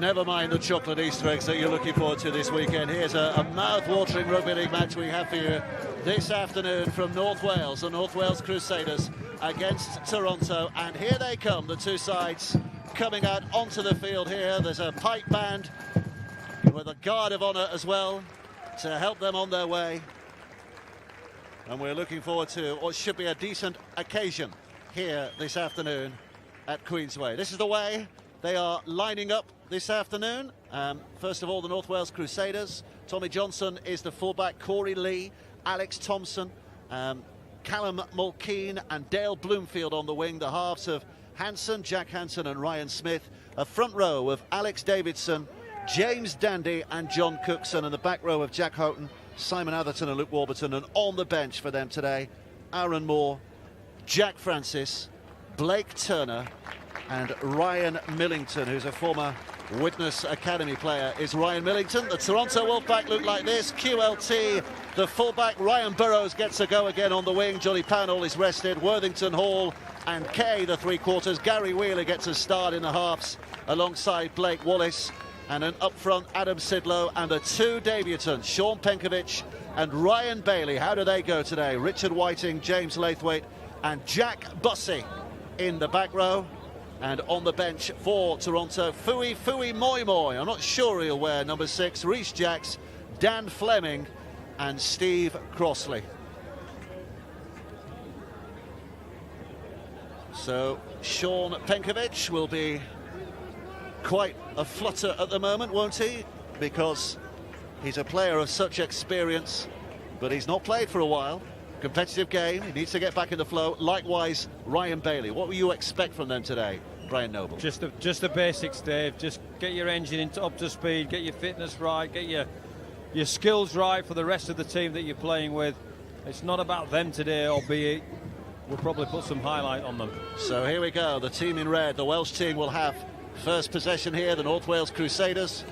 Never mind the chocolate Easter eggs that you're looking forward to this weekend. Here's a mouth-watering rugby league match we have for you this afternoon from North Wales, the North Wales Crusaders against Toronto. And here they come, the two sides coming out onto the field here. There's a pipe band with a guard of honour as well to help them on their way. And we're looking forward to what should be a decent occasion here this afternoon at Queensway. This is the way they are lining up this afternoon. First of all, the North Wales Crusaders. Tommy Johnson is the fullback, Corey Lee, Alex Thompson, Callum Mulkeen and Dale Bloomfield on the wing. The halves of Hanson, Jack Hanson and Ryan Smith. A front row of Alex Davidson, James Dandy and John Cookson, and the back row of Jack Houghton, Simon Atherton and Luke Warburton. And on the bench for them today, Aaron Moore, Jack Francis, Blake Turner and Ryan Millington, who's a former Widnes Academy player, is Ryan Millington. The Toronto Wolfpack look like this. QLT, the fullback. Ryan Burrows gets a go again on the wing. Johnny Pownall is rested. Worthington Hall and Kay, the three-quarters. Gary Wheeler gets a start in the halves alongside Blake Wallace. And an up front, Adam Sidlow, and the two debutants, Sean Penkovic and Ryan Bailey. How do they go today? Richard Whiting, James Laithwaite and Jack Bussey in the back row. And on the bench for Toronto, Fui Moi Moi. I'm not sure he'll wear number 6. Rhys Jacks, Dan Fleming and Steve Crossley. So Sean Penkovic will be quite a flutter at the moment, won't he? Because he's a player of such experience, but he's not played for a while. Competitive game, he needs to get back in the flow. Likewise, Ryan Bailey. What will you expect from them today, Brian Noble? Just the basics, Dave. Just get your engine up to speed, get your fitness right, get your skills right for the rest of the team that you're playing with. It's not about them today, albeit we'll probably put some highlight on them. So here we go, the team in red. The Welsh team will have first possession here, the North Wales Crusaders.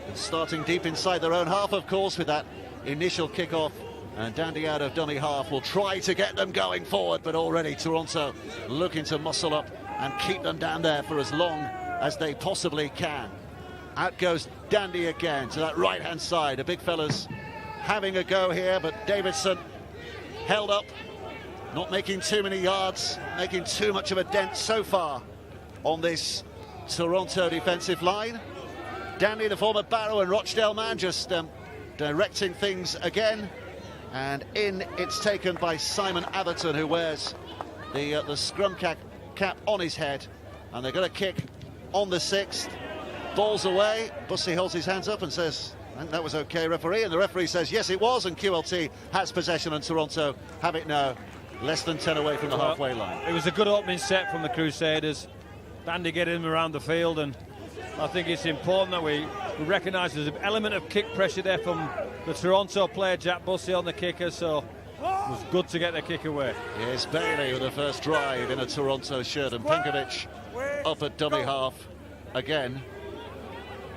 And starting deep inside their own half, of course, with that initial kick-off. And Dandy out of dummy half will try to get them going forward, but already Toronto looking to muscle up and keep them down there for as long as they possibly can. Out goes Dandy again to that right-hand side. The big fellas having a go here, but Davidson held up, not making too many yards, making too much of a dent so far on this Toronto defensive line. Dandy, the former Barrow and Rochdale man, just directing things again. And in it's taken by Simon Atherton, who wears the scrum cap on his head. And they're going to kick on the 6th. Ball's away. Bussey holds his hands up and says, I think that was okay, referee. And the referee says, yes, it was. And QLT has possession and Toronto have it now, less than 10 away from the halfway line. It was a good opening set from the Crusaders. Dandy getting him around the field, and I think it's important that we recognise there's an element of kick pressure there from the Toronto player, Jack Bussey, on the kicker, so it was good to get the kick away. Here's Bailey with the first drive in a Toronto shirt, and Penkovic up at dummy half again.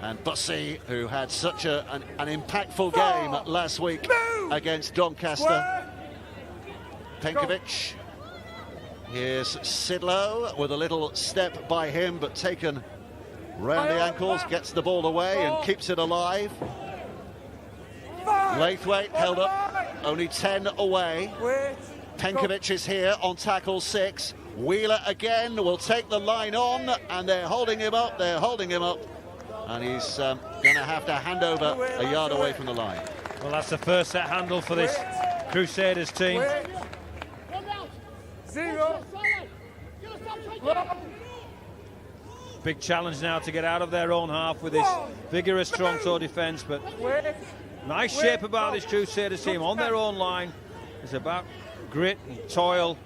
And Bussey, who had such an impactful game last week against Doncaster. Penkovic. Here's Sidlow with a little step by him, but taken round the ankles, gets the ball away and keeps it alive. Laithwaite held up, only 10 away. Penkovic is here on tackle 6. Wheeler again will take the line on, and they're holding him up, and he's going to have to hand over a yard away from the line. Well, that's the first set handle for this Crusaders team. Big challenge now to get out of their own half with this vigorous Toronto defence, but nice shape about this Crusaders team on their own line. It's about grit and toil.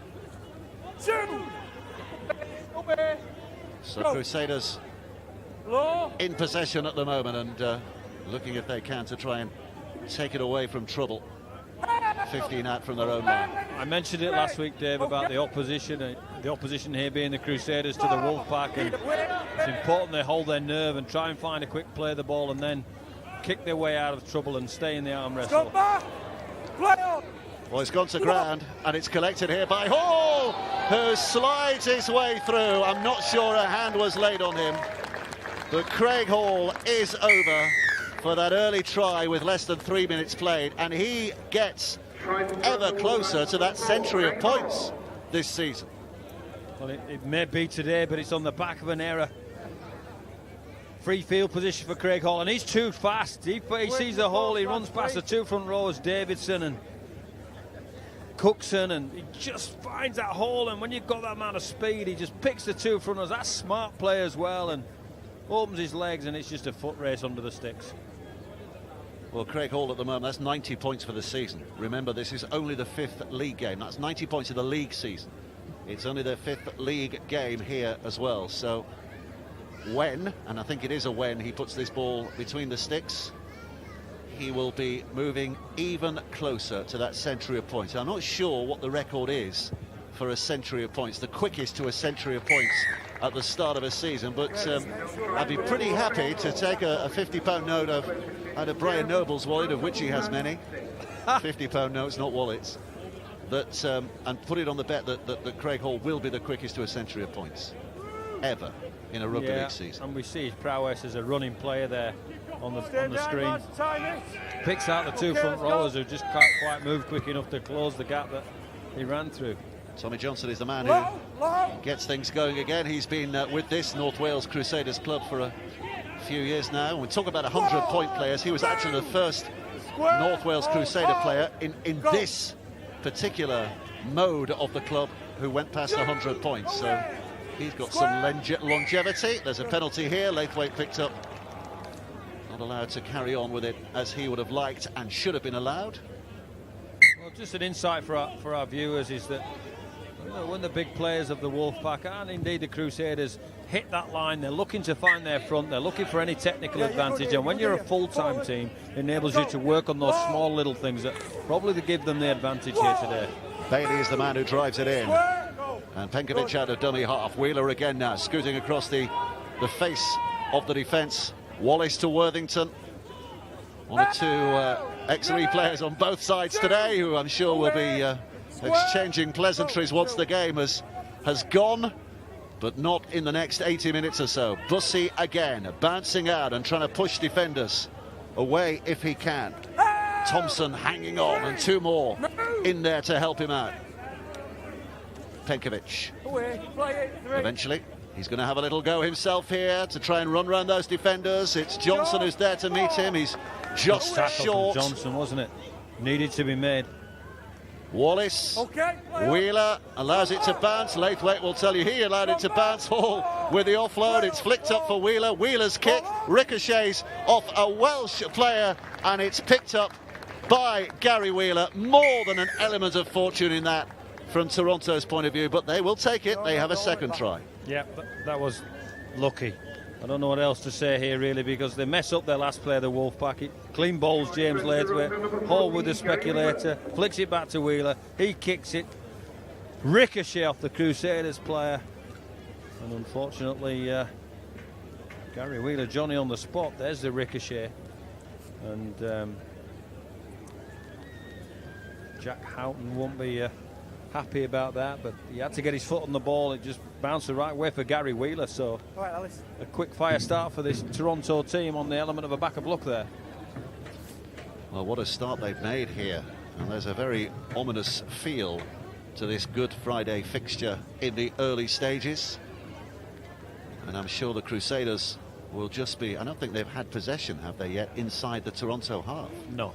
So Crusaders in possession at the moment and looking if they can to try and take it away from trouble. 15 out from their own line. I mentioned it last week, Dave, about the opposition here being the Crusaders to the Wolfpack, and it's important they hold their nerve and try and find a quick play of the ball and then kick their way out of trouble and stay in the arm wrestle. Well, it's gone to ground and it's collected here by Hall, who slides his way through. I'm not sure a hand was laid on him. But Craig Hall is over for that early try with less than 3 minutes played, and he gets ever closer to that century of points this season. Well, it may be today, but it's on the back of an error. Free field position for Craig Hall, and he's too fast. He sees the hole, he runs past the two front rows, Davidson and Cookson, and he just finds that hole, and when you've got that amount of speed, he just picks the two front rows. That's smart play as well, and opens his legs, and it's just a foot race under the sticks. Well, Craig Hall at the moment, that's 90 points for the season. Remember, this is only the 5th league game. That's 90 points in the league season. It's only their 5th league game here as well. So when, and I think it is a when, he puts this ball between the sticks, he will be moving even closer to that century of points. I'm not sure what the record is for a century of points, the quickest to a century of points at the start of a season, but I'd be pretty happy to take a £50 note out of Brian Noble's wallet, of which he has many, £50 notes, not wallets, and put it on the bet that Craig Hall will be the quickest to a century of points ever in a rugby league season. And we see his prowess as a running player there on the screen. Picks out the two front rowers who just can't quite move quick enough to close the gap that he ran through. Tommy Johnson is the man who gets things going again. He's been with this North Wales Crusaders club for a few years now. We talk about 100-point players. He was actually the first North Wales Crusader player in this particular mode of the club who went past 100 points. So he's got some longevity. There's a penalty here. Laithwaite picked up. Not allowed to carry on with it as he would have liked and should have been allowed. Well, just an insight for our viewers is that when the big players of the Wolfpack and indeed the Crusaders hit that line, they're looking to find their front, they're looking for any technical advantage, and when you're a full-time team, it enables you to work on those small little things that probably give them the advantage here today. Bailey is the man who drives it in, and Penkovic out of dummy half. Wheeler again now, scooting across the face of the defence. Wallace to Worthington. One or two ex-Re players on both sides today, who I'm sure will be exchanging pleasantries once the game has gone, but not in the next 80 minutes or so. Bussey again, bouncing out and trying to push defenders away if he can. Thompson hanging on, and two more in there to help him out. Penkovic. Eventually, he's going to have a little go himself here to try and run around those defenders. It's Johnson who's there to meet him. He's just short. Johnson, wasn't it? Needed to be made. Wallace, Wheeler allows it to bounce. Laithwaite will tell you he allowed it to bounce. Hall with the offload. It's flicked up for Wheeler. Wheeler's kick ricochets off a Welsh player, and it's picked up by Gary Wheeler. More than an element of fortune in that from Toronto's point of view, but they will take it. They have a second try. Yeah, that was lucky. I don't know what else to say here, really, because they mess up their last play, the Wolfpack. Clean bowls James Laithwaite. Hall with the speculator, flicks it back to Wheeler. He kicks it. Ricochet off the Crusaders player. And unfortunately, Gary Wheeler, Johnny on the spot. There's the ricochet. And Jack Houghton won't be happy about that, but he had to get his foot on the ball. It just bounced the right way for Gary Wheeler, so a quick fire start for this Toronto team on the element of a backup look there. Well, what a start they've made here, and there's a very ominous feel to this Good Friday fixture in the early stages, and I'm sure the Crusaders will just be, I don't think they've had possession, have they yet, inside the Toronto half? No.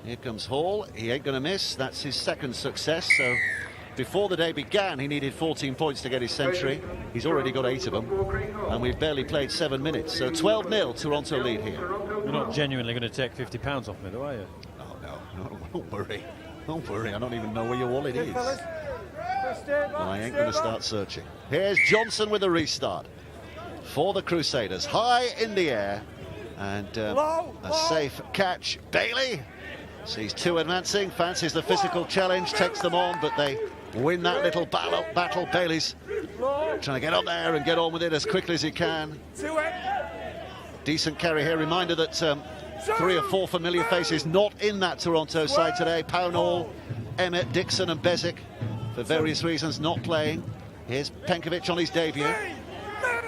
Here comes Hall. He ain't going to miss. That's his second success. So before the day began, he needed 14 points to get his century. He's already got 8 of them, and we've barely played 7 minutes. So 12-0 Toronto lead here. You're not genuinely going to take £50 off me, though, are you? Oh, no, don't worry. Don't worry, I don't even know where your wallet is. Well, I ain't going to start searching. Here's Johnson with a restart for the Crusaders. High in the air, and a safe catch. Bailey sees 2 advancing, fancies the physical challenge, takes them on, but they win that little battle. Bailey's trying to get up there and get on with it as quickly as he can. Decent carry here. Reminder that 3 or 4 familiar faces not in that Toronto side today. Pownall, Emmett, Dixon and Bezic, for various reasons, not playing. Here's Penkovic on his debut.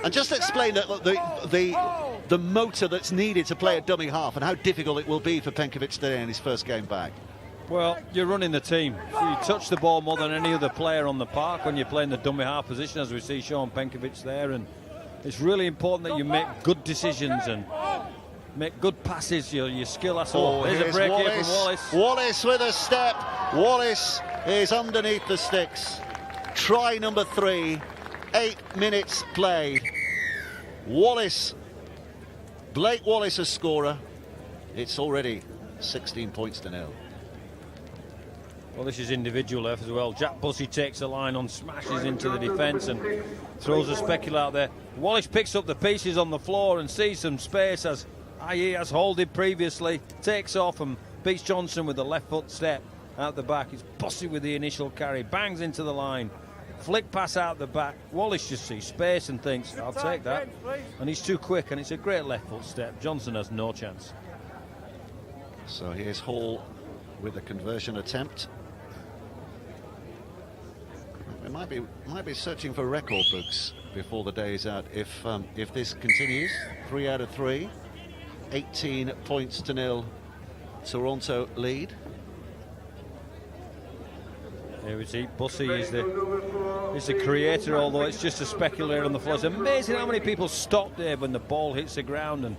And just to explain that the the motor that's needed to play a dummy half, and how difficult it will be for Penkovic today in his first game back. Well, you're running the team. You touch the ball more than any other player on the park when you're playing the dummy half position, as we see Sean Penkovic there, and it's really important that you make good decisions and make good passes. Your skill, that's all. Here's a break here from Wallace. Wallace with a step. Wallace is underneath the sticks. Try number 3, 8 minutes played. Wallace, Blake Wallace a scorer. It's already 16 points to 0. Well, this is individual effort as well. Jack Bussey takes a line on, smashes into the defence and throws a specular out there. Wallace picks up the pieces on the floor and sees some space, as IE has holded previously, takes off and beats Johnson with the left foot step out the back. It's Bussey with the initial carry, bangs into the line, flick pass out the back. Wallace just sees space and thinks, I'll take that. And he's too quick, and it's a great left foot step. Johnson has no chance. So here's Hall with the conversion attempt. We might be searching for record books before the day is out if this continues. 3 out of 3, 18 points to 0. Toronto lead. Here we see Bussey is the creator, although it's just a speculator on the floor. It's amazing how many people stop there when the ball hits the ground, and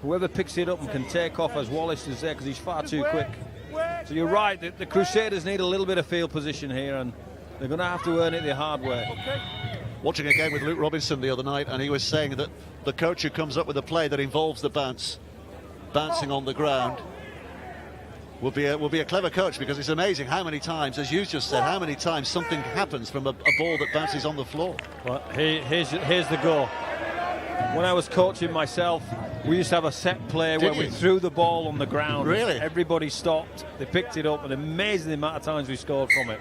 whoever picks it up and can take off, as Wallace is there, because he's far too quick. So you're right, the Crusaders need a little bit of field position here, and they're going to have to earn it the hard way. Watching a game with Luke Robinson the other night, and he was saying that the coach who comes up with a play that involves the bouncing on the ground, will be a clever coach, because it's amazing how many times, as you just said, how many times something happens from a ball that bounces on the floor. Well, here's the goal. When I was coaching myself, we used to have a set play where we threw the ball on the ground. Really? Everybody stopped, they picked it up, and amazing the amount of times we scored from it.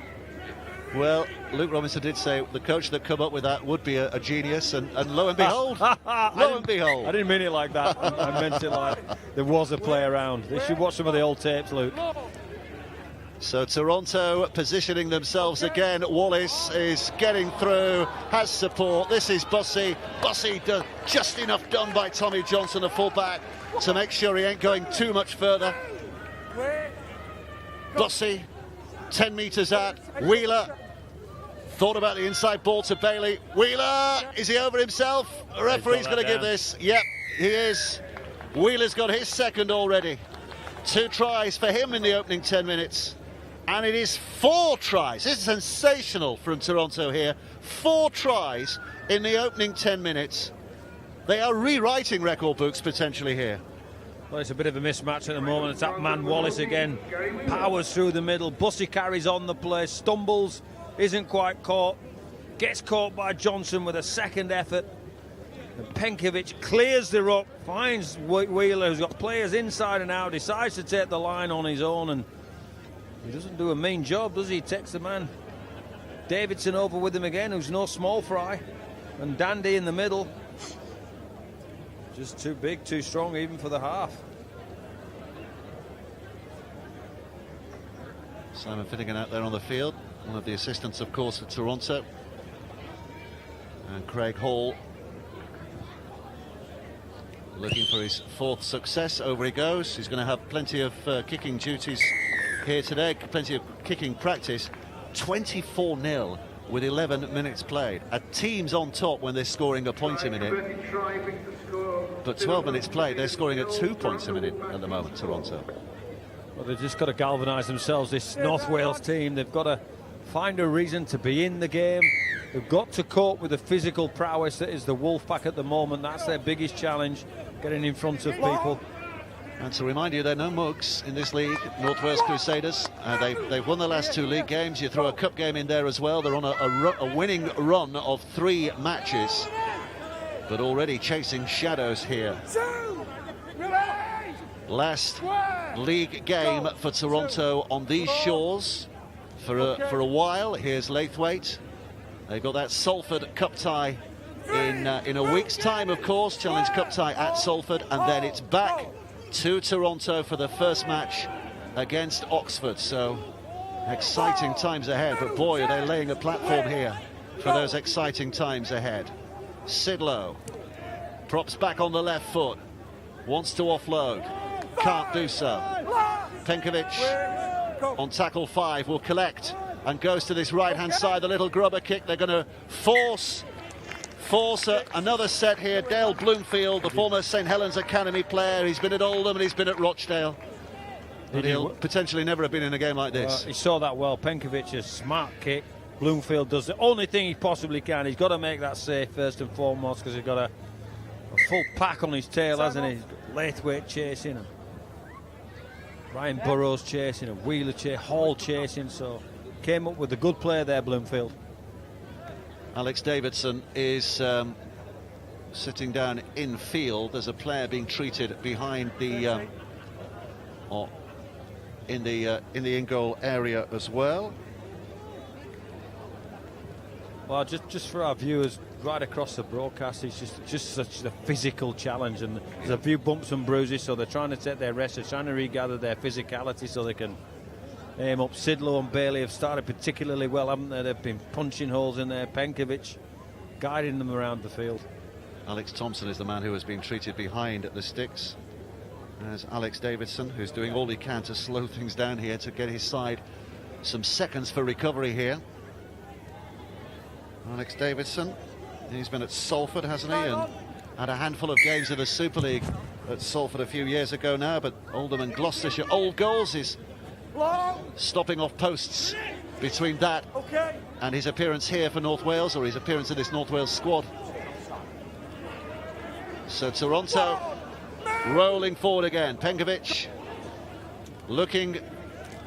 Well, Luke Robinson did say the coach that come up with that would be a genius, and lo and behold, lo and behold. I didn't mean it like that. I meant it like there was a play around. They should watch some of the old tapes, Luke. So Toronto positioning themselves again. Wallace is getting through, has support. This is Bussey. Bussey does just enough done by Tommy Johnson, the fullback, to make sure he ain't going too much further. Bussey, 10 metres out. Wheeler thought about the inside ball to Bailey. Wheeler, is he over himself? The referee's going to give this. Yep, he is. Wheeler's got his second already. 2 tries for him in the opening 10 minutes. And it is 4 tries. This is sensational from Toronto here. 4 tries in the opening 10 minutes. They are rewriting record books potentially here. Well, it's a bit of a mismatch at the moment. It's that man Wallace again. Powers through the middle. Bussey carries on the play. Stumbles. Isn't quite caught. Gets caught by Johnson with a second effort. And Penkovic clears the ruck. Finds Wheeler, who's got players inside and out. Decides to take the line on his own. And he doesn't do a mean job, does he? He takes the man Davidson over with him again, who's no small fry. And Dandy in the middle. Just too big, too strong, even for the half. Simon Finnegan out there on the field, one of the assistants, of course, at Toronto. And Craig Hall looking for his 4th success. Over he goes. He's going to have plenty of kicking duties here today, plenty of kicking practice. 24-0 with 11 minutes played. A team's on top when they're scoring a point a minute. But 12 minutes played, they're scoring at 2 points a minute at the moment, Toronto. Well, they've just got to galvanise themselves, this North Wales team. They've got to find a reason to be in the game. They've got to cope with the physical prowess that is the Wolfpack at the moment. That's their biggest challenge, getting in front of people. And to remind you, there are no mugs in this league, North Wales Crusaders. They've won the last 2 league games. You throw a cup game in there as well. They're on a winning run of 3 matches, but already chasing shadows here. Last league game for Toronto on these shores for a while. Here's Laithwaite. They've got that Salford Cup tie in a week's time, of course. Challenge Cup tie at Salford, and then it's back to Toronto for the first match against Oxford. So exciting times ahead, but boy, are they laying a platform here for those exciting times ahead. Sid Lowe Props back on the left foot. Wants to offload. Can't do so. Penkovic on tackle 5 will collect and goes to this right-hand side. The little grubber kick. They're going to force another set here. Dale Bloomfield, the former St Helens Academy player. He's been at Oldham and he's been at Rochdale. But he'll potentially never have been in a game like this. He saw that well. Penkovic, a smart kick. Bloomfield does the only thing he possibly can. He's got to make that safe first and foremost, because he's got a full pack on his tail, hasn't he? He's got Laithwaite chasing him. Ryan Burrows chasing him. Wheeler chasing. Hall chasing. So came up with a good play there, Bloomfield. Alex Davidson is sitting down in field. There's a player being treated behind the in the in-goal area as well. Well, just for our viewers right across the broadcast, it's just such a physical challenge, and there's a few bumps and bruises, so they're trying to take their rest, they're trying to regather their physicality so they can aim up. Sidlow and Bailey have started particularly well, haven't they? They've been punching holes in there. Penkovic guiding them around the field. Alex Thompson is the man who has been treated behind the sticks. There's Alex Davidson, who's doing all he can to slow things down here, to get his side some seconds for recovery here. Alex Davidson, he's been at Salford, hasn't he, and had a handful of games in the Super League at Salford a few years ago now, but Oldham and Gloucestershire old goals is stopping off posts between that and his appearance here for North Wales, or his appearance in this North Wales squad. So Toronto rolling forward again. Penkovic looking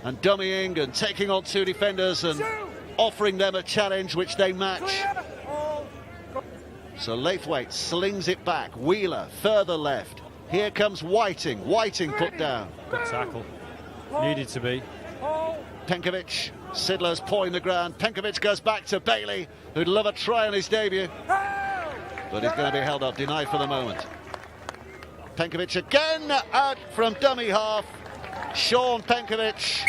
and dummying and taking on 2 defenders and offering them a challenge which they match. So Laithwaite slings it back. Wheeler further left. Here comes Whiting. Whiting put down. Good tackle. Needed to be. Penkovic. Sidler's pawing the ground. Penkovic goes back to Bailey, who'd love a try on his debut, but he's going to be held up, denied for the moment. Penkovic again out from dummy half. Sean Penkovic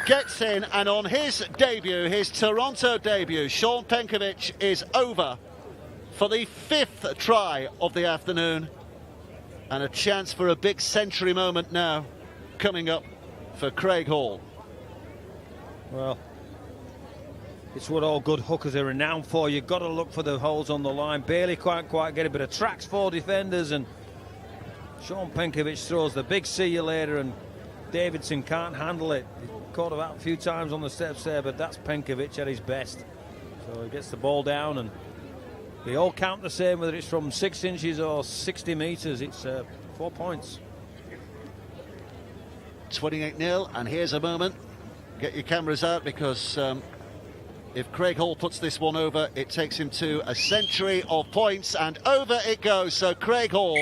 gets in, and on his debut, his Toronto debut, Sean Penkovic is over for the 5th try of the afternoon, and a chance for a big century moment now coming up for Craig Hall. Well, it's what all good hookers are renowned for. You've got to look for the holes on the line. Bailey can't quite get it, but attracts 4 defenders, and Sean Penkovic throws the big see you later, and Davidson can't handle it. He caught him out a few times on the steps there, but that's Penkovic at his best. So he gets the ball down, and they all count the same, whether it's from 6 inches or 60 metres. It's 4 points. 28-0, and here's a moment. Get your cameras out, because if Craig Hall puts this one over, it takes him to a century of points, and over it goes. So Craig Hall,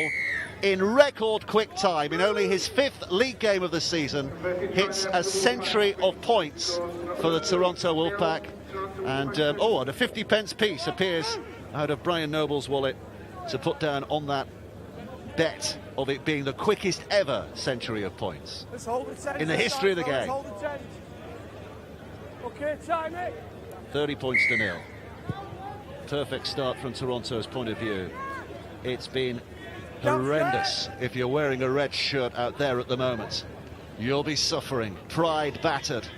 in record quick time, in only his 5th league game of the season, hits a century of points for the Toronto Wolfpack. And and a 50p piece appears out of Brian Noble's wallet to put down on that bet of it being the quickest ever century of points in the history of the game. 30 points to 0. Perfect start from Toronto's point of view. It's been horrendous. If you're wearing a red shirt out there at the moment, you'll be suffering. Pride battered,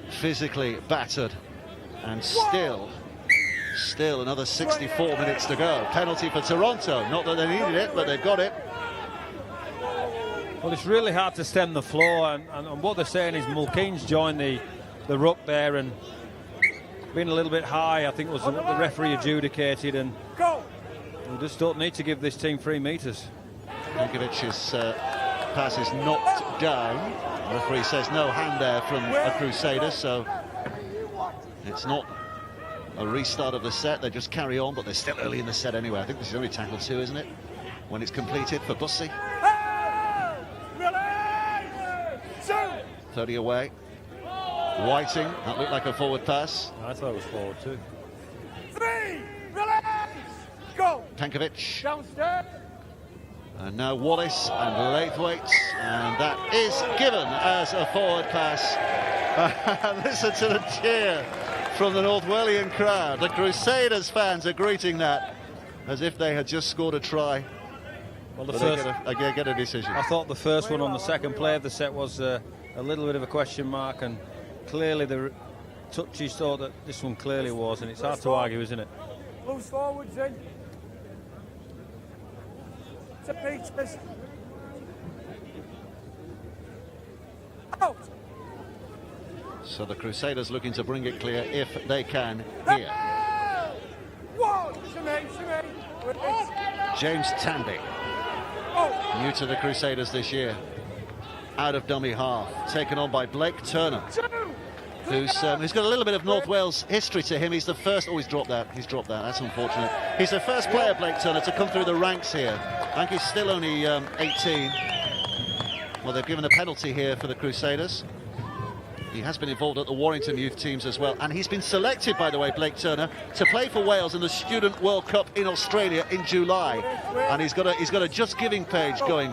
physically battered, and still another 64 minutes to go. Penalty for Toronto. Not that they needed it, but they've got it. Well, it's really hard to stem the flow, and what they're saying is Mulkeen's joined the ruck there and been a little bit high, I think was what the referee adjudicated, and we just don't need to give this team 3 metres. Penkovic's pass is knocked down. The referee says no hand there from a Crusader, so it's not a restart of the set. They just carry on, but they're still early in the set anyway. I think this is only tackle 2, isn't it, when it's completed for Bussey. 30 away. Whiting, that looked like a forward pass. I thought it was forward too. 3, relax, go. Penkovic. Downstairs. And now Wallace and Laithwaite, and that is given as a forward pass. Listen to the cheer from the North Wellian crowd. The Crusaders fans are greeting that as if they had just scored a try. Well, the but first, they get a decision. I thought the first one on the second play of the set was a little bit of a question mark, and clearly the touches thought that this one clearly was, and it's hard to argue, isn't it? Loose forwards in. To Peters. Out. So the Crusaders looking to bring it clear if they can here. One. Shimmy. James Tandy, new to the Crusaders this year, out of dummy half, taken on by Blake Turner, who's got a little bit of North Wales history to him. He's the first. Oh, he's dropped that. That's unfortunate. He's the first player, Blake Turner, to come through the ranks here. I think he's still only 18. Well, they've given a penalty here for the Crusaders. He has been involved at the Warrington youth teams as well, and he's been selected, by the way, Blake Turner, to play for Wales in the Student World Cup in Australia in July. And he's got a Just Giving page going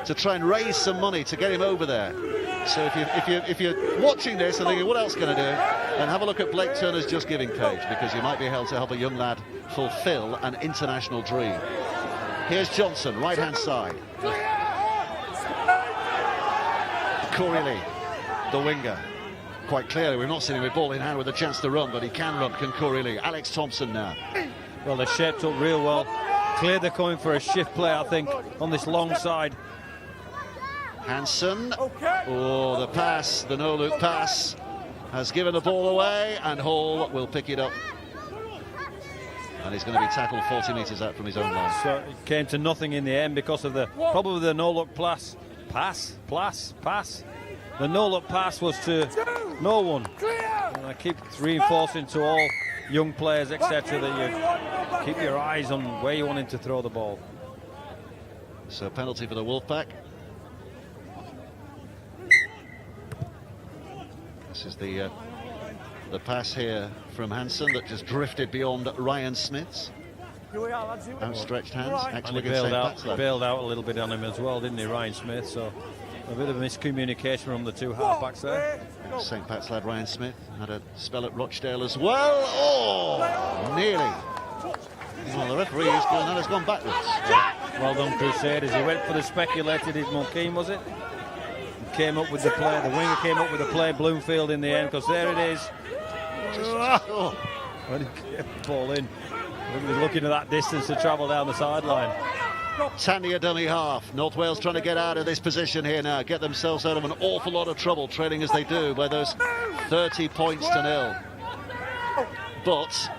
to try and raise some money to get him over there. So if you're watching this and thinking, what else can I do? Then have a look at Blake Turner's Just Giving page, because you might be able to help a young lad fulfil an international dream. Here's Johnson, right-hand side. Corey Lee, the winger. Quite clearly, we've not seen him with ball in hand with a chance to run, but he can run, can Corey Lee. Alex Thompson now. Well, they're shaped up real well. Clear they're coming for a shift play, I think, on this long side. Hansen. Oh, the pass, the no-look pass, has given the ball away, and Hall will pick it up. And he's going to be tackled 40 metres out from his own line. So it came to nothing in the end because of probably the no-look pass. The no-look pass was to no one. And I keep reinforcing to all young players, etc., that you keep your eyes on where you want him to throw the ball. So penalty for the Wolfpack. This is the pass here from Hansen that just drifted beyond Ryan Smith's outstretched hands. Actually, bailed out a little bit on him as well, didn't he, Ryan Smith? So a bit of miscommunication from the two halfbacks there. St. Pat's lad Ryan Smith had a spell at Rochdale as well. Oh, nearly. Well, the referee is going, that has gone backwards. Well done, Crusaders. He went for the speculated Mulkeen, was it? He came up with the play. The winger came up with the play. Bloomfield in the end, because there it is. When he gave the ball in, he was looking at that distance to travel down the sideline. Tandy a dummy half. North Wales trying to get out of this position here now, get themselves out of an awful lot of trouble, trailing as they do by those 30 points to 0. But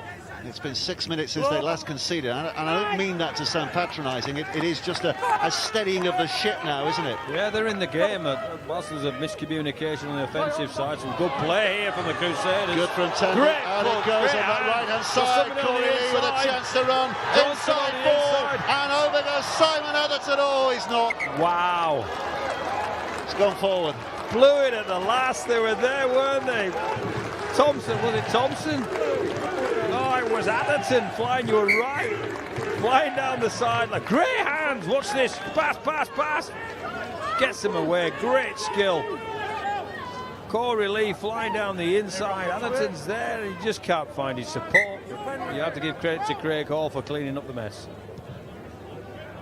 it's been 6 minutes since they last conceded, and I don't mean that to sound patronising. It is just a steadying of the ship now, isn't it? Yeah, they're in the game. Whilst there's a miscommunication on the offensive side, some good play here from the Crusaders. Good from Tandy. Out it goes on that right-hand side. Corey Lee with a chance to run. Inside ball, and over goes Simon Atherton. Oh, he's not. Wow. It's gone forward. Blew it at the last. They were there, weren't they? Thompson, was it Thompson? Oh, it was Atherton flying, you were right. Flying down the side, like great hands. Watch this. Pass. Gets him away. Great skill. Corey Lee flying down the inside. Atherton's there, and he just can't find his support. You have to give credit to Craig Hall for cleaning up the mess.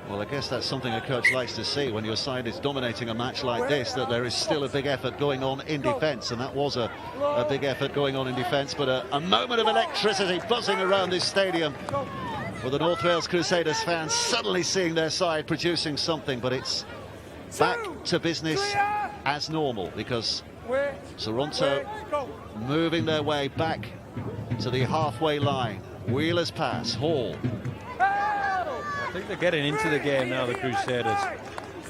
Well, I guess that's something a coach likes to see when your side is dominating a match like this, that there is still a big effort going on in defence, and that was a big effort going on in defence, but a moment of electricity buzzing around this stadium with the North Wales Crusaders fans suddenly seeing their side producing something, but it's back to business as normal, because Toronto moving their way back to the halfway line. Wheeler's pass, Hall. I think they're getting into the game now, the Crusaders. I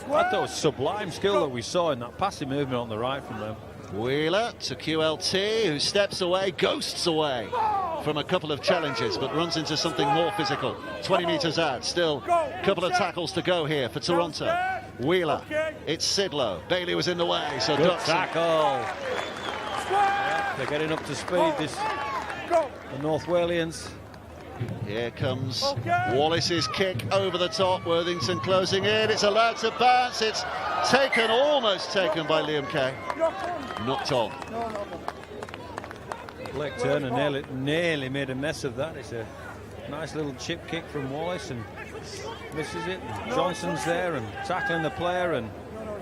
thought it was sublime skill that we saw in that passing movement on the right from them. Wheeler to QLT, who steps away, ghosts away from a couple of challenges, but runs into something more physical. 20 metres out, still a couple of tackles to go here for Toronto. Wheeler, it's Sidlow. Bailey was in the way, so good Dutson. tackle. Yeah, they're getting up to speed, the North Walians. Here comes Wallace's kick over the top. Worthington closing in. It's allowed to bounce. It's taken, almost taken by Liam Kay. Knocked on. Blake Turner nearly made a mess of that. It's a nice little chip kick from Wallace, and misses it. Johnson's there and tackling the player and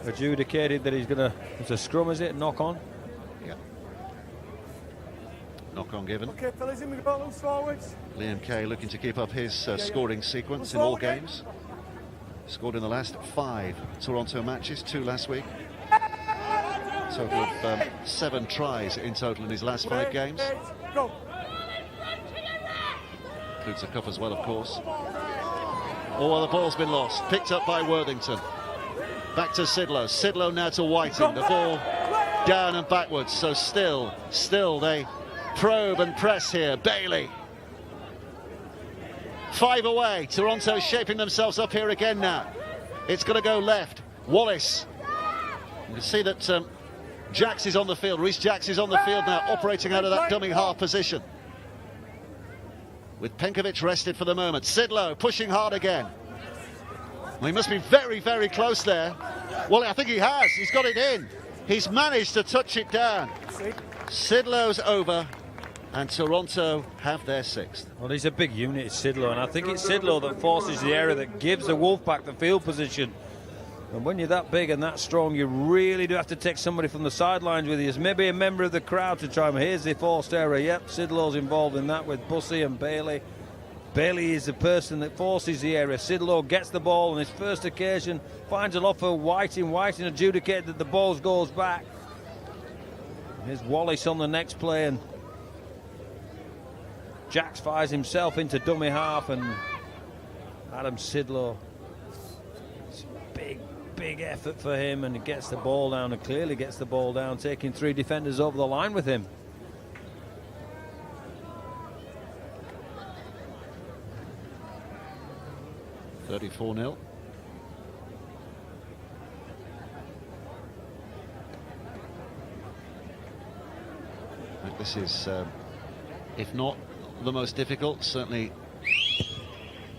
adjudicated that he's going to, it's a scrum, is it? Knock on? Yeah. Knock on given. Okay, fellas, in we go, loose forwards. Liam Kay looking to keep up his scoring sequence in all games. Scored in the last 5 Toronto matches, 2 last week. Total of 7 tries in total in his last 5 games. Go. Includes a cup as well, of course. Oh, the ball's been lost. Picked up by Worthington. Back to Sidlow. Sidlow now to Whiting. The ball down and backwards. So still they probe and press here. Bailey. 5 away. Toronto shaping themselves up here again now. It's going to go left. Wallace. You can see that Jacks is on the field. Rhys Jacks is on the field now, operating out of that dummy half position. With Penkovic rested for the moment. Sidlow pushing hard again. Well, he must be very, very close there. Well, I think he has. He's got it in. He's managed to touch it down. Sidlow's over. And Toronto have their 6th. Well, he's a big unit, it's Sidlow, and I think it's Sidlow that forces the area that gives the Wolfpack the field position. And when you're that big and that strong, you really do have to take somebody from the sidelines with you. As maybe a member of the crowd to try and here's the forced error. Yep, Sidlow's involved in that with Bussey and Bailey. Bailey is the person that forces the area. Sidlow gets the ball on his first occasion, finds a lot for Whiting. Whiting adjudicated that the ball goes back. Here's Wallace on the next play, and Jacks fires himself into dummy half, and Adam Sidlow, it's a big effort for him, and he gets the ball down, and clearly gets the ball down, taking 3 defenders over the line with him. $34-0. This is, if not the most difficult, certainly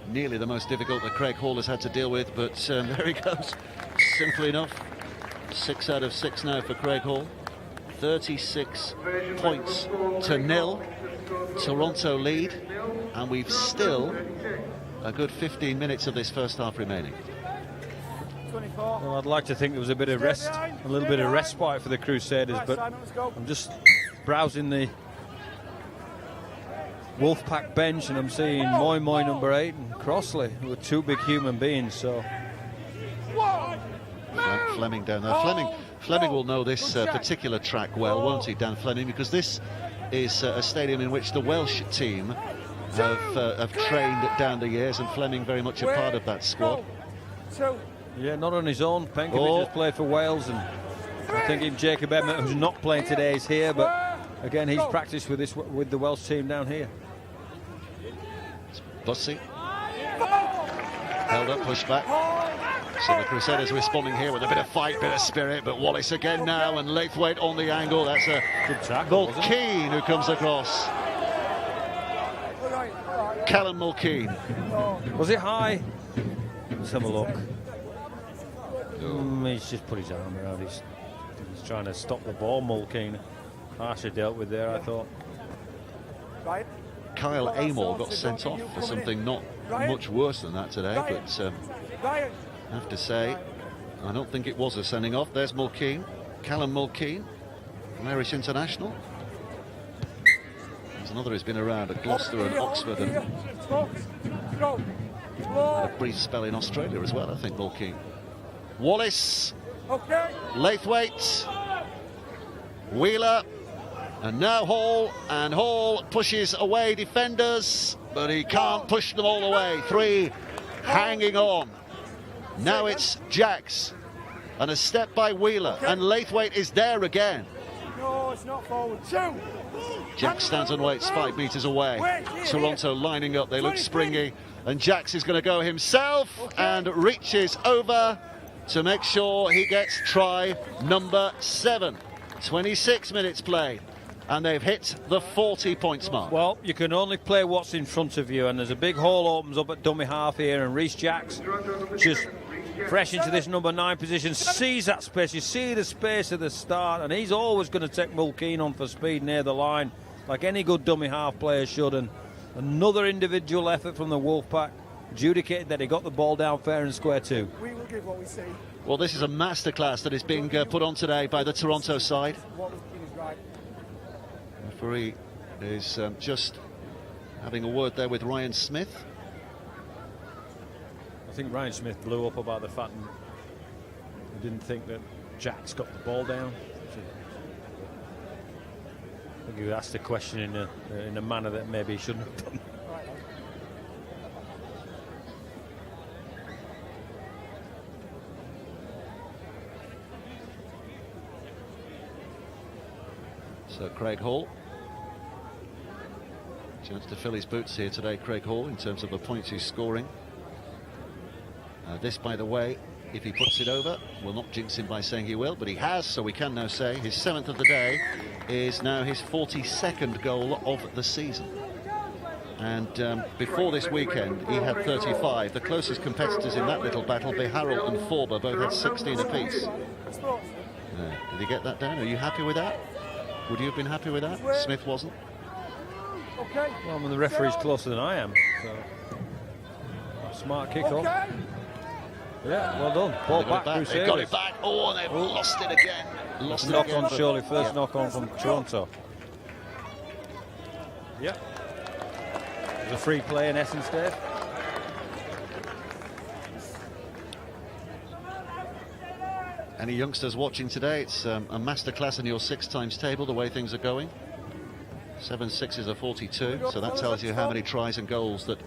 nearly the most difficult that Craig Hall has had to deal with, but there he goes, simply enough. 6 out of 6 now for Craig Hall. 36 points to 0. Toronto lead, and we've still a good 15 minutes of this first half remaining. 24. Well, I'd like to think there was a bit of rest, a little bit of respite for the Crusaders, but I'm just browsing the Wolfpack bench, and I'm seeing Moy number 8 and Crossley, who are 2 big human beings. So Fleming down there. Fleming will know this particular track well, won't he, Dan Fleming? Because this is a stadium in which the Welsh team have trained down the years, and Fleming very much a part of that squad. Yeah, not on his own. Penkovic has played for Wales, and I think even Jacob Emmett, who's not playing today, is here. But again, he's practiced with the Welsh team down here. Bussey held up, pushed back. So the Crusaders responding here with a bit of fight, bit of spirit. But Wallace again now, and Laithwaite on the angle. That's a good tackle. Mulkeen who comes across. Callum Mulkeen. Was it high? Let's have a look. He's just put his arm around. He's trying to stop the ball. Mulkeen harsher dealt with there, I thought. Kyle Amor got sent off for something not much worse than that today, but I have to say, I don't think it was a sending off. There's Mulkeen, Callum Mulkeen, an Irish international. There's another who's been around at Gloucester and Oxford, and had a brief spell in Australia as well, I think, Mulkeen. Wallace, Laithwaite, Wheeler, and now Hall, and Hall pushes away defenders, but he can't push them all the way. 3 hanging on. Now it's Jacks, and a step by Wheeler, and Laithwaite is there again. No, it's not forward. 2. Jacks stands and waits 5 metres away. Toronto lining up, they look springy, and Jacks is going to go himself and reaches over to make sure he gets try number 7. 26 minutes played, and they've hit the 40 points mark. Well, you can only play what's in front of you, and there's a big hole opens up at dummy half here, and Rhys Jacks just fresh into this number 9 position, sees that space. You see the space at the start, and he's always going to take Mulkeen on for speed near the line, like any good dummy half player should. And another individual effort from the Wolfpack. adjudicated that he got the ball down fair and square too. We will give what we see. Well, this is a masterclass that is being put on today by the Toronto side. What was is right. Referee is just having a word there with Ryan Smith. I think Ryan Smith blew up about the fact he didn't think that Jack's got the ball down. I think he asked the question in a manner that maybe he shouldn't have done. So Craig Hall, chance to fill his boots here today, Craig Hall, in terms of the points he's scoring. This, by the way, if he puts it over, we'll not jinx him by saying he will, but he has, so we can now say his 7th of the day is now his 42nd goal of the season. And before this weekend, he had 35. The closest competitors in that little battle, Beharrell and Forber, both had 16 apiece. Did he get that down? Are you happy with that? Would you have been happy with that? Smith wasn't. Okay. Well, I mean, the referee's closer than I am. So. Smart kick off. Yeah, well done. Ball back. They got it back. Oh, and they've lost it again. Lost it knock again. On, surely. First knock on from Toronto. Yep. It was a free play in essence, Dave. Any youngsters watching today, it's a masterclass in your 6 times table, the way things are going. 7 6s are 42, so that tells you how many tries and goals that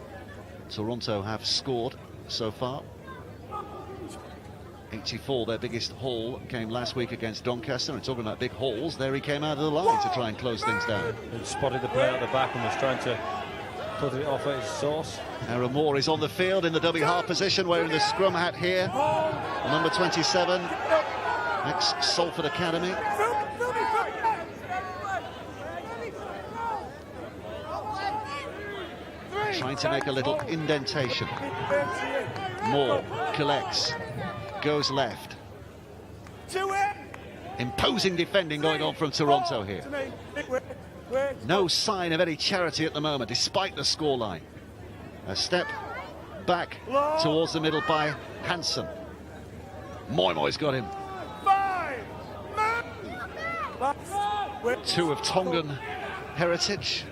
Toronto have scored so far. 84, their biggest haul, came last week against Doncaster. And talking about big hauls, there he came out of the line to try and close things down. He spotted the player at the back and was trying to put it off at his source. Aaron Moore is on the field in the dummy half position, wearing the scrum hat here. Number 27, ex-Salford Academy. Trying to make a little indentation. Moore collects, goes left. Imposing defending going on from Toronto here. No sign of any charity at the moment, despite the scoreline. A step back towards the middle by Hansen. Moy's got him. 2 of Tongan heritage.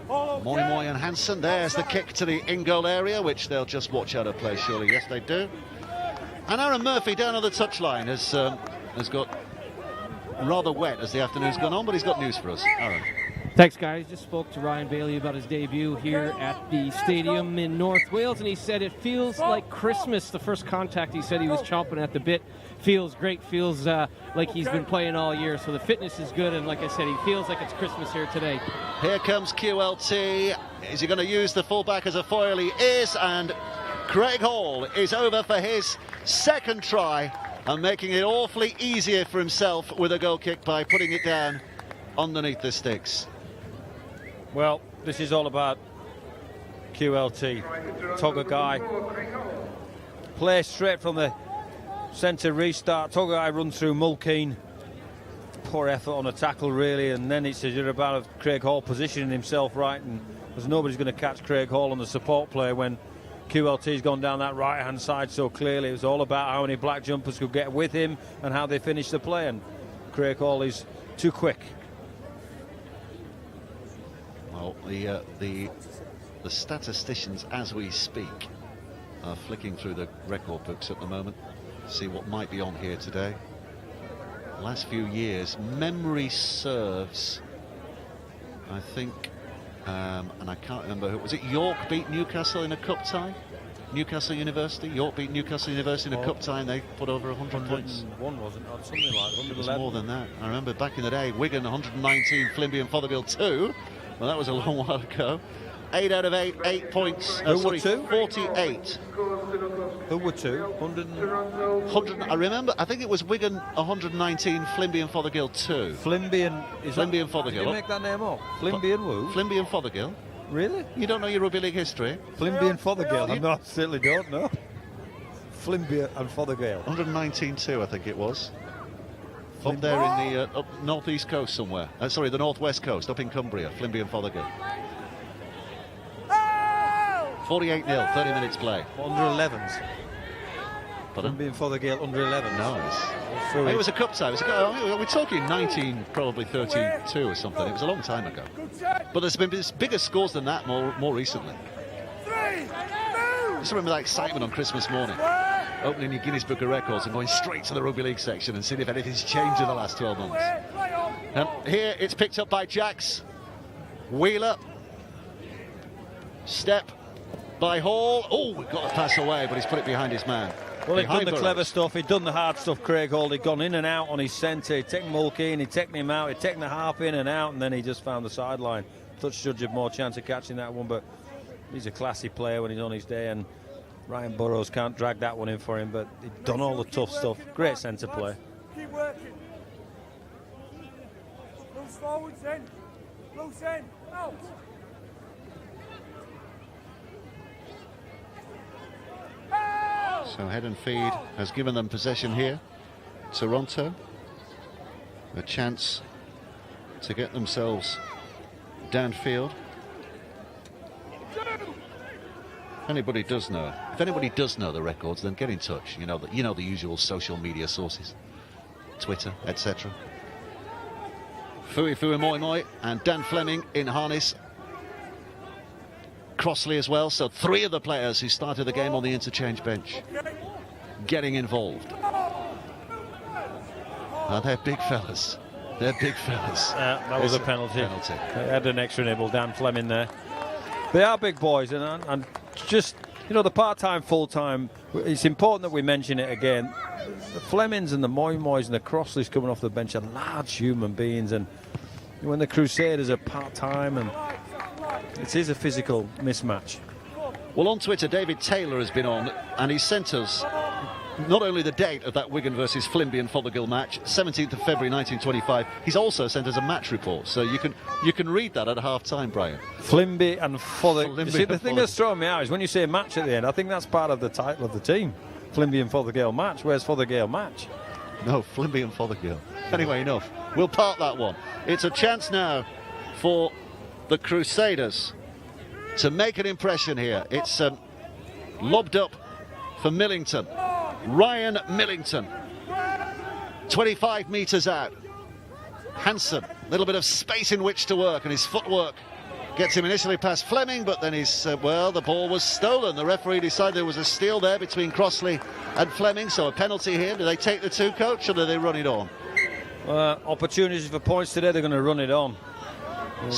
Moy and Hansen. There's the kick to the in-goal area, which they'll just watch out of play, surely. Yes, they do. And Aaron Murphy down on the touchline has got rather wet as the afternoon's gone on, but he's got news for us. Aaron. Thanks, guys. Just spoke to Ryan Bailey about his debut here at the stadium in North Wales, and he said it feels like Christmas. The first contact, he said he was chomping at the bit. Feels great, feels like he's been playing all year, so the fitness is good, and like I said, he feels like it's Christmas here today. Here comes QLT. Is he going to use the fullback as a foil? He is, and Craig Hall is over for his 2nd try and making it awfully easier for himself with a goal kick by putting it down underneath the sticks. Well, this is all about QLT. Togagai. Play straight from the centre restart. Togagai runs through Mulkeen. Poor effort on a tackle, really, and then it's about Craig Hall positioning himself right, and there's nobody's going to catch Craig Hall on the support play when QLT's gone down that right-hand side so clearly. It was all about how many black jumpers could get with him and how they finish the play, and Craig Hall is too quick. Well, the statisticians, as we speak, are flicking through the record books at the moment, see what might be on here today. Last few years, memory serves, I think, and I can't remember who was it. York beat Newcastle in a cup tie. Newcastle University. York beat Newcastle University in a cup tie, and they put over 100 points. One wasn't, or something like 111. It was more than that. I remember back in the day, Wigan 119, Flimby and Fothergill 2. Well, that was a long while ago. 8 out of 8, 8 points. Who were 2? 48. Who were 2? 100. I remember. I think it was Wigan 119, Flimby and Fothergill 2. Flimby and Flimby and Fothergill. Did you make that name up? Flimby and who? Flimby and Fothergill. Really? You don't know your rugby league history? Flimby and Fothergill. I certainly don't know. Flimby and Fothergill. 119-2, I think it was. Up there in the up northeast coast somewhere. Sorry, the northwest coast, up in Cumbria. Flimby and Fothergill. 48-0, 30 minutes play. Under 11s. Pardon? Being Fothergill under 11s. No, it was a cup tie. We're talking 19, probably 13-2 or something. It was a long time ago. But there's been bigger scores than that more recently. Just remember that excitement on Christmas morning. Opening your Guinness Book of Records and going straight to the Rugby League section and seeing if anything's changed in the last 12 months. And here it's picked up by Jacks. Wheeler. Step by Hall. Oh, we've got to pass away, but he's put it behind his man. Well, he'd done the Burrows. clever stuff, he'd done the hard stuff, Craig Hall. He'd gone in and out on his centre, he'd taken Mulkeen, he'd taken him out, he'd taken the half in and out, and then he just found the sideline. Touch judge had more chance of catching that one, but he's a classy player when he's on his day, and Ryan Burrows can't drag that one in for him, but he'd done all the tough stuff. Great centre play. Keep working. Loose forwards in. Loose in. Out. So head and feed has given them possession here. Toronto, a chance to get themselves downfield. If anybody does know the records, then get in touch. You know the usual social media sources, Twitter, etc. Fui Moi Moi and Dan Fleming in harness. Crossley as well, so 3 of the players who started the game on the interchange bench getting involved. They're big fellas. They're big fellas. That was a penalty. They had an extra nibble, Dan Fleming there. They are big boys, and just, the part-time, full-time, it's important that we mention it again. The Flemings and the Moi Mois and the Crossleys coming off the bench are large human beings, and when the Crusaders are part-time, and it is a physical mismatch. Well, on Twitter, David Taylor has been on, and he sent us not only the date of that Wigan versus Flimby and Fothergill match, 17th of February 1925, he's also sent us a match report, so you can read that at half-time, Brian. Flimby and Fothergill. Flimby See, the and thing that's throwing me out is when you say match at the end, I think that's part of the title of the team. Flimby and Fothergill match. Where's Fothergill match? No, Flimby and Fothergill. Anyway, enough. We'll park that one. It's a chance now for the Crusaders to make an impression here. It's lobbed up for Millington. Ryan Millington, 25 metres out. Hansen, a little bit of space in which to work, and his footwork gets him initially past Fleming, but then the ball was stolen. The referee decided there was a steal there between Crossley and Fleming, so a penalty here. Do they take the 2, coach, or do they run it on? Opportunities for points today, they're going to run it on. Good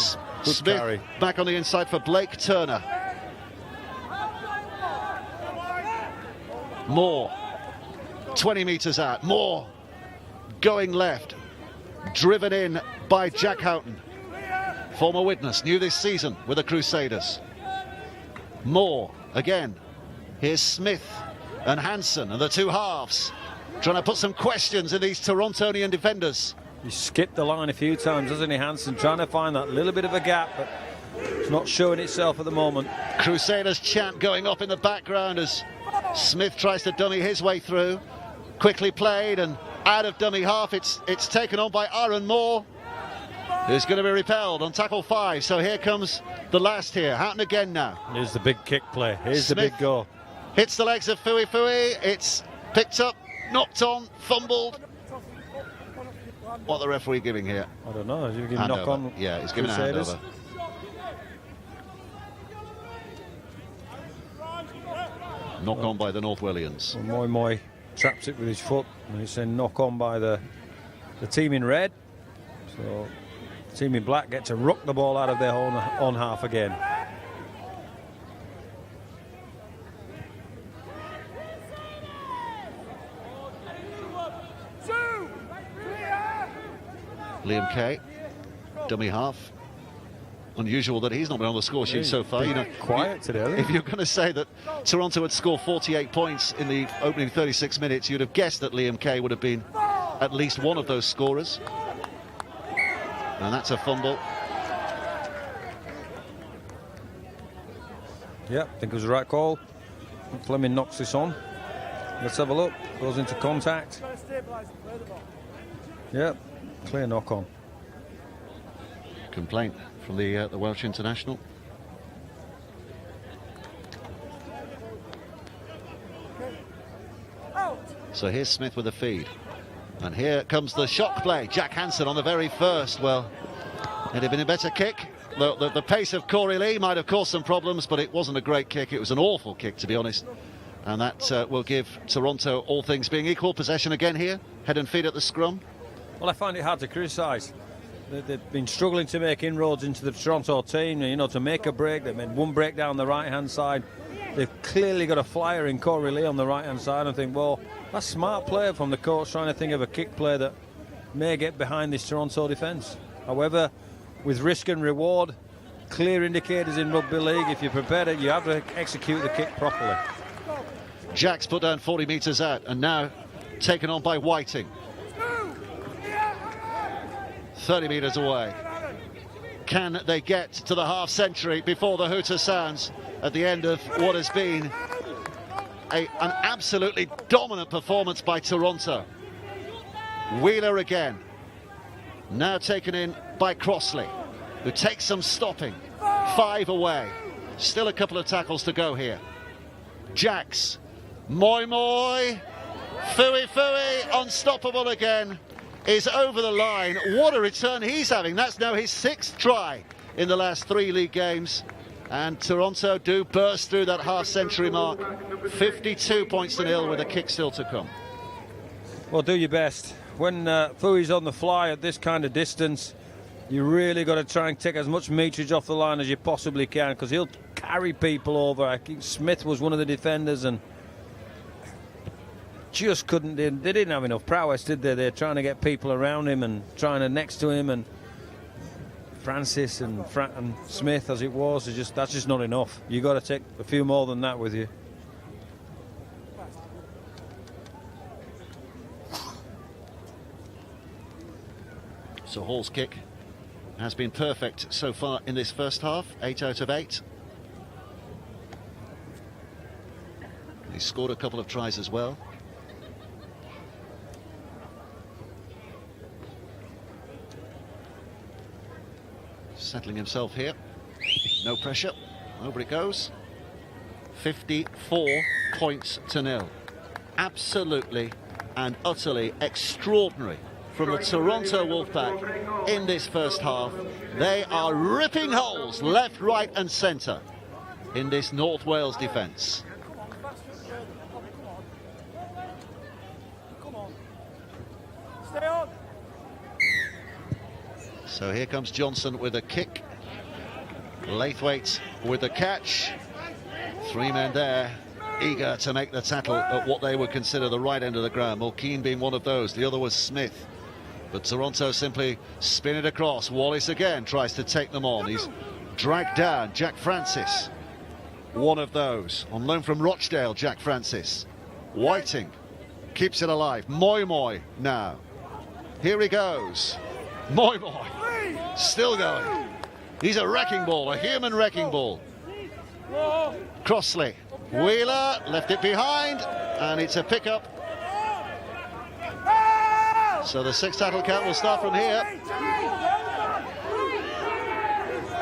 Smith carry. back on the inside for Blake Turner. Moore, 20 metres out. Moore going left, driven in by Jack Houghton, former witness, new this season with the Crusaders. Moore again. Here's Smith and Hansen and the 2 halves trying to put some questions in these Torontonian defenders. He skipped the line a few times, doesn't he, Hansen? Trying to find that little bit of a gap, but it's not showing itself at the moment. Crusaders chant going up in the background as Smith tries to dummy his way through. Quickly played and out of dummy half. It's taken on by Aaron Moore, who's going to be repelled on tackle 5. So here comes the last here. Houghton again now. Here's the big kick play. Here's Smith the big goal. Hits the legs of Fui. It's picked up, knocked on, fumbled. What the referee giving here? I don't know. Is he giving Hand knock over. on? Yeah, he's giving Crusaders? a handover. Knock on by the North Whellians. Well, Moi Moi traps it with his foot, and he's saying knock on by the team in red. So the team in black get to ruck the ball out of their own half again. Liam Kay, dummy half. Unusual that he's not been on the score sheet so far. Quiet today. If you're going to say that Toronto had scored 48 points in the opening 36 minutes, you'd have guessed that Liam Kay would have been at least one of those scorers. And that's a fumble. Yeah, I think it was the right call. Fleming knocks this on. Let's have a look. Goes into contact. Yeah, clear knock on. Complaint from the Welsh international. So here's Smith with the feed. And here comes the shock play. Jack Hansen on the very first. Well, it'd have been a better kick. The pace of Corey Lee might have caused some problems, but it wasn't a great kick. It was an awful kick, to be honest. And that will give Toronto, all things being equal, possession again here. Head and feet at the scrum. Well, I find it hard to criticise. They've been struggling to make inroads into the Toronto team, you know, to make a break. They've made one break down the right-hand side. They've clearly got a flyer in Corey Lee on the right-hand side. I think, well, that's smart play from the coach, trying to think of a kick play that may get behind this Toronto defence. However, with risk and reward, clear indicators in rugby league. If you're prepared, you have to execute the kick properly. Jack's put down 40 metres out, and now taken on by Whiting. 30 metres away. Can they get to the half century before the hooter sounds at the end of what has been an absolutely dominant performance by Toronto? Wheeler again. Now taken in by Crossley, who takes some stopping. 5 away. Still a couple of tackles to go here. Jacks. Moi Moi. Fui Fui. Unstoppable again. Is over the line. What a return he's having. That's now his 6th try in the last 3 league games. And Toronto do burst through that half-century mark. 52 points to nil with a kick still to come. Well, do your best. When Fui's on the fly at this kind of distance, you really got to try and take as much meterage off the line as you possibly can, because he'll carry people over. I think Smith was one of the defenders and just couldn't. They didn't have enough prowess, did they? They're trying to get people around him and trying to next to him, and Francis and Smith, as it was, that's just not enough. You got to take a few more than that with you. So Hall's kick has been perfect so far in this first half. 8 out of 8. He scored a couple of tries as well. Settling himself here. No pressure. Over it goes. 54 points to nil. Absolutely and utterly extraordinary from the Toronto Wolfpack in this first half. They are ripping holes left, right and centre in this North Wales defence. Come on. Stay on. So here comes Johnson with a kick. Laithwaite with the catch. 3 men there, eager to make the tackle at what they would consider the right end of the ground. Mulkeen being one of those, the other was Smith. But Toronto simply spin it across. Wallace again tries to take them on. He's dragged down. Jack Francis, one of those. On loan from Rochdale, Jack Francis. Whiting keeps it alive. Moi Moi now. Here he goes. Moi Moi, still going. He's a wrecking ball, a human wrecking ball. Crossley, Wheeler, left it behind, and it's a pickup. So the 6th tackle count will start from here.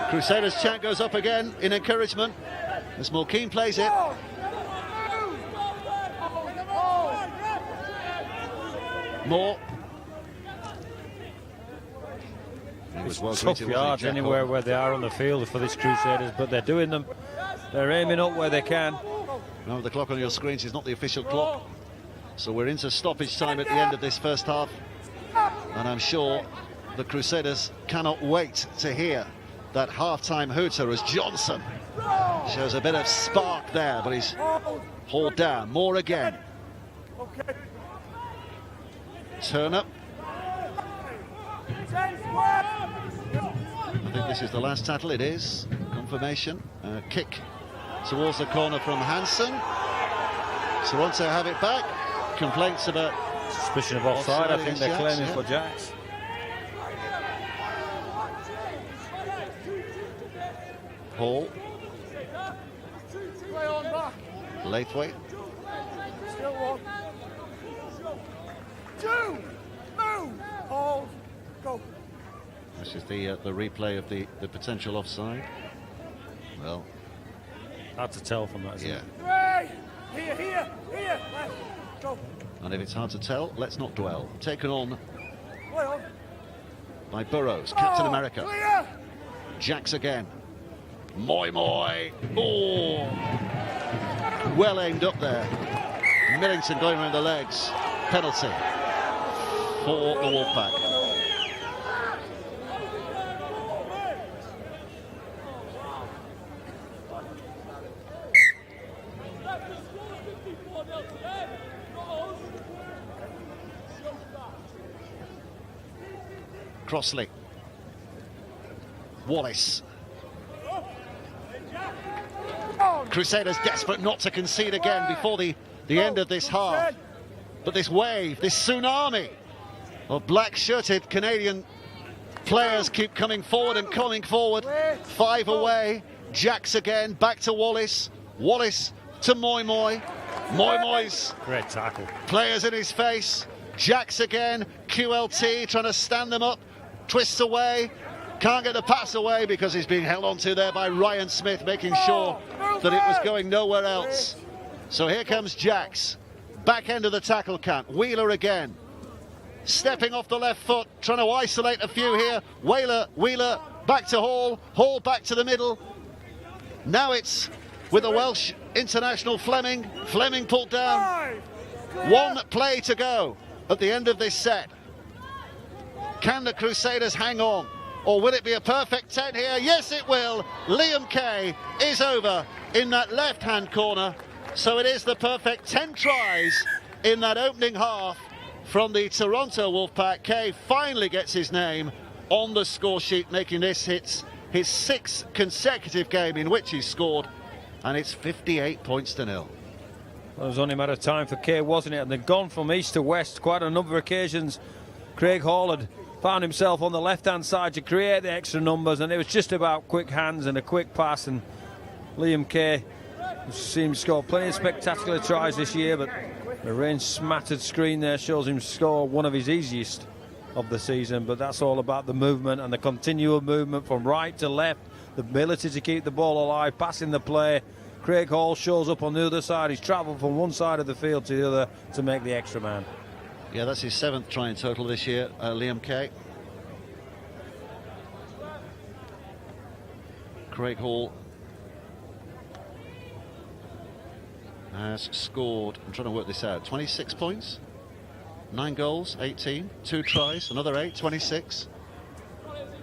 Crusaders chant goes up again in encouragement as Mulkeen plays it. Moore. It's tough yards anywhere where they are on the field for this Crusaders, but they're doing them. They're aiming up where they can. No, the clock on your screens is not the official clock. So we're into stoppage time at the end of this first half. And I'm sure the Crusaders cannot wait to hear that half-time hooter as Johnson shows a bit of spark there, but he's hauled down. Moore again. Turner. I think this is the last tackle. It is. Confirmation. Kick towards the corner from Hansen. Toronto have it back. Complaints about suspicion of offside. I think they're claiming for Jacks. Hall. Laithwaite. Still one. 2. Move. Hold. Go. This is the replay of the potential offside. Well, hard to tell from that, isn't it? Here. Left. Go. And if it's hard to tell, let's not dwell. Taken on Way on. by Burrows, Captain Oh, America. clear. Jacks again. Moi Moi. Oh! Well aimed up there. Millington going around the legs. Penalty for the Wolfpack. Crossley. Wallace. Crusaders desperate not to concede again before the end of this half. But this wave, this tsunami of black-shirted Canadian players keep coming forward and coming forward. 5 away. Jacks again, back to Wallace. Wallace to Moi Moi. Moi Moi's Great tackle. players in his face. Jacks again. QLT trying to stand them up. Twists away. Can't get the pass away because he's being held onto there by Ryan Smith, making sure that it was going nowhere else. So here comes Jacks. Back end of the tackle camp. Wheeler again. Stepping off the left foot, trying to isolate a few here. Wheeler back to Hall. Hall back to the middle. Now it's with the Welsh international Fleming. Fleming pulled down. 1 play to go at the end of this set. Can the Crusaders hang on? Or will it be a perfect 10 here? Yes, it will. Liam Kay is over in that left-hand corner. So it is the perfect 10 tries in that opening half from the Toronto Wolfpack. Kay finally gets his name on the score sheet, making this his 6th consecutive game in which he's scored. And it's 58 points to 0. Well, it was only a matter of time for Kay, wasn't it? And they've gone from east to west quite a number of occasions. Craig Hall had found himself on the left-hand side to create the extra numbers, and it was just about quick hands and a quick pass. And Liam Kay seems to score plenty of spectacular tries this year, but the rain-smattered screen there shows him score one of his easiest of the season. But that's all about the movement and the continual movement from right to left, the ability to keep the ball alive, passing the play. Craig Hall shows up on the other side. He's travelled from one side of the field to the other to make the extra man. Yeah, that's his 7th try in total this year, Liam Kay. Craig Hall has scored, I'm trying to work this out, 26 points, 9 goals, 18, 2 tries, another 8, 26.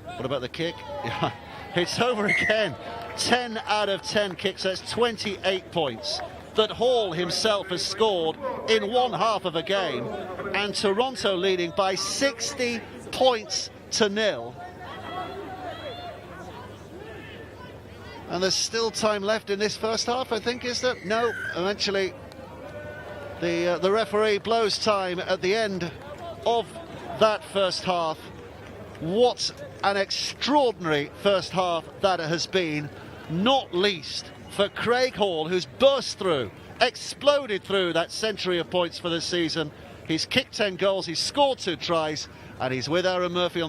What about the kick? Yeah, it's over again. 10 out of 10 kicks, that's 28 points that Hall himself has scored in one half of a game, and Toronto leading by 60 points to 0. And there's still time left in this first half, I think, is there? No, eventually the referee blows time at the end of that first half. What an extraordinary first half that has been, not least for Craig Hall, who's burst through, exploded through that century of points for the season. He's kicked 10 goals, he's scored 2 tries, and he's with Aaron Murphy on